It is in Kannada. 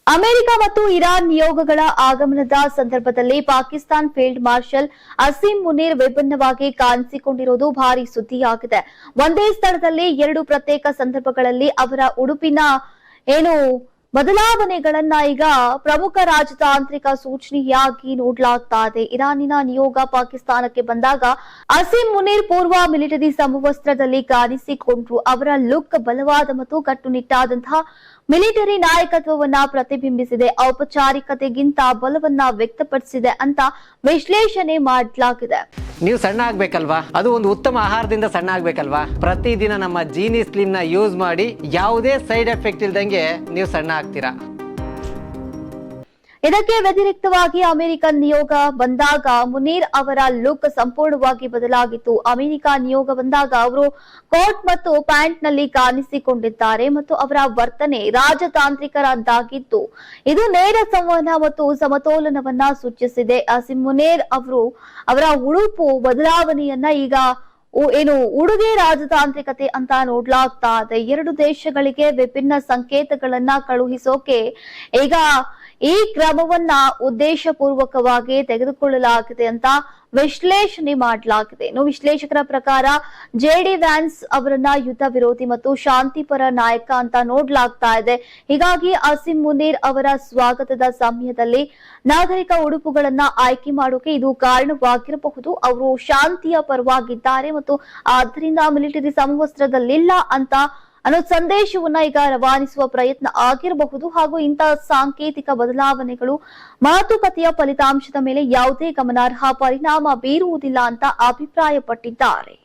ಅಮೆರಿಕ ಮತ್ತು ಇರಾನ್ ನಿಯೋಗಗಳ ಆಗಮನದ ಸಂದರ್ಭದಲ್ಲಿ ಪಾಕಿಸ್ತಾನ್ ಫೀಲ್ಡ್ ಮಾರ್ಷಲ್ ಅಸೀಂ ಮುನೀರ್ ವಿಭಿನ್ನವಾಗಿ ಕಾಣಿಸಿಕೊಂಡಿರುವುದು ಭಾರಿ ಸುದ್ದಿಯಾಗಿದೆ. ಒಂದೇ ಸ್ಥಳದಲ್ಲಿ ಎರಡು ಪ್ರತ್ಯೇಕ ಸಂದರ್ಭಗಳಲ್ಲಿ ಅವರ ಉಡುಪಿನ ಬದಲಾವಣೆಗಳನ್ನ ಈಗ ಪ್ರಮುಖ ರಾಜತಾಂತ್ರಿಕ ಸೂಚನೆಯಾಗಿ ನೋಡಲಾಗ್ತಾ ಇದೆ. ಇರಾನಿನ ನಿಯೋಗ ಪಾಕಿಸ್ತಾನಕ್ಕೆ ಬಂದಾಗ ಅಸೀಂ ಮುನೀರ್ ಪೂರ್ವ ಮಿಲಿಟರಿ ಸಮವಸ್ತ್ರದಲ್ಲಿ ಕಾಣಿಸಿಕೊಂಡ್ರು. ಅವರ ಲುಕ್ ಬಲವಾದ ಮತ್ತು ಕಟ್ಟುನಿಟ್ಟಾದಂತಹ ಮಿಲಿಟರಿ ನಾಯಕತ್ವವನ್ನ ಪ್ರತಿಬಿಂಬಿಸಿದೆ, ಔಪಚಾರಿಕತೆಗಿಂತ ಬಲವನ್ನ ವ್ಯಕ್ತಪಡಿಸಿದೆ ಅಂತ ವಿಶ್ಲೇಷಣೆ ಮಾಡಲಾಗಿದೆ. ನೀವು ಸಣ್ಣ ಆಗ್ಬೇಕಲ್ವಾ, ಅದು ಒಂದು ಉತ್ತಮ ಆಹಾರದಿಂದ ಸಣ್ಣ ಆಗ್ಬೇಕಲ್ವಾ. ಪ್ರತಿದಿನ ನಮ್ಮ ಜೀನಿ ಸ್ಲಿಮ್ ನ ಯೂಸ್ ಮಾಡಿ ಯಾವುದೇ ಸೈಡ್ ಎಫೆಕ್ಟ್ ಇಲ್ದಂಗೆ ನೀವು ಸಣ್ಣ ಆಗ್ತೀರಾ. ಇದಕ್ಕೆ ವ್ಯತಿರಿಕ್ತವಾಗಿ ಅಮೆರಿಕನ್ ನಿಯೋಗ ಬಂದಾಗ ಮುನೀರ್ ಅವರ ಲುಕ್ ಸಂಪೂರ್ಣವಾಗಿ ಬದಲಾಗಿತ್ತು. ಅಮೆರಿಕ ನಿಯೋಗ ಬಂದಾಗ ಅವರು ಕೋಟ್ ಮತ್ತು ಪ್ಯಾಂಟ್ ನಲ್ಲಿ ಕಾಣಿಸಿಕೊಂಡಿದ್ದಾರೆ ಮತ್ತು ಅವರ ವರ್ತನೆ ರಾಜತಾಂತ್ರಿಕರದ್ದಾಗಿತ್ತು. ಇದು ನೇರ ಸಂವಹನ ಮತ್ತು ಸಮತೋಲನವನ್ನ ಸೂಚಿಸಿದೆ. ಅಸೀಂ ಮುನೀರ್ ಅವರ ಉಡುಪು ಬದಲಾವಣೆಯನ್ನ ಈಗ ಉಡುಗೆ ರಾಜತಾಂತ್ರಿಕತೆ ಅಂತ ನೋಡ್ಲಾಗ್ತಾ ಇದೆ. ಎರಡು ದೇಶಗಳಿಗೆ ವಿಭಿನ್ನ ಸಂಕೇತಗಳನ್ನ ಕಳುಹಿಸೋಕೆ ಈಗ ಈ ಕ್ರಮವನ್ನ ಉದ್ದೇಶಪೂರ್ವಕವಾಗಿ ತೆಗೆದುಕೊಳ್ಳಲಾಗಿದೆ ಅಂತ ವಿಶ್ಲೇಷಣೆ ಮಾಡಲಾಗಿದೆ. ಇನ್ನು ವಿಶ್ಲೇಷಕರ ಪ್ರಕಾರ ಜೆಡಿ ವ್ಯಾನ್ಸ್ ಅವರನ್ನ ಯುದ್ಧ ವಿರೋಧಿ ಮತ್ತು ಶಾಂತಿಪರ ನಾಯಕ ಅಂತ ನೋಡ್ಲಾಗ್ತಾ ಇದೆ. ಹೀಗಾಗಿ ಅಸೀಂ ಮುನೀರ್ ಅವರ ಸ್ವಾಗತದ ಸಮಯದಲ್ಲಿ ನಾಗರಿಕ ಉಡುಪುಗಳನ್ನ ಆಯ್ಕೆ ಮಾಡೋಕೆ ಇದು ಕಾರಣವಾಗಿರಬಹುದು. ಅವರು ಶಾಂತಿಯ ಪರವಾಗಿದ್ದಾರೆ ಮತ್ತು ಆದ್ದರಿಂದ ಮಿಲಿಟರಿ ಸಮವಸ್ತ್ರದಲ್ಲಿಲ್ಲ ಅಂತ ಅನ್ನೋ ಸಂದೇಶವನ್ನ ಈಗ ರವಾನಿಸುವ ಪ್ರಯತ್ನ ಆಗಿರಬಹುದು. ಹಾಗೂ ಇಂತಹ ಸಾಂಕೇತಿಕ ಬದಲಾವಣೆಗಳು ಮಾತುಕತೆಯ ಫಲಿತಾಂಶದ ಮೇಲೆ ಯಾವುದೇ ಗಮನಾರ್ಹ ಪರಿಣಾಮ ಬೀರುವುದಿಲ್ಲ ಅಂತ ಅಭಿಪ್ರಾಯಪಟ್ಟಿದ್ದಾರೆ.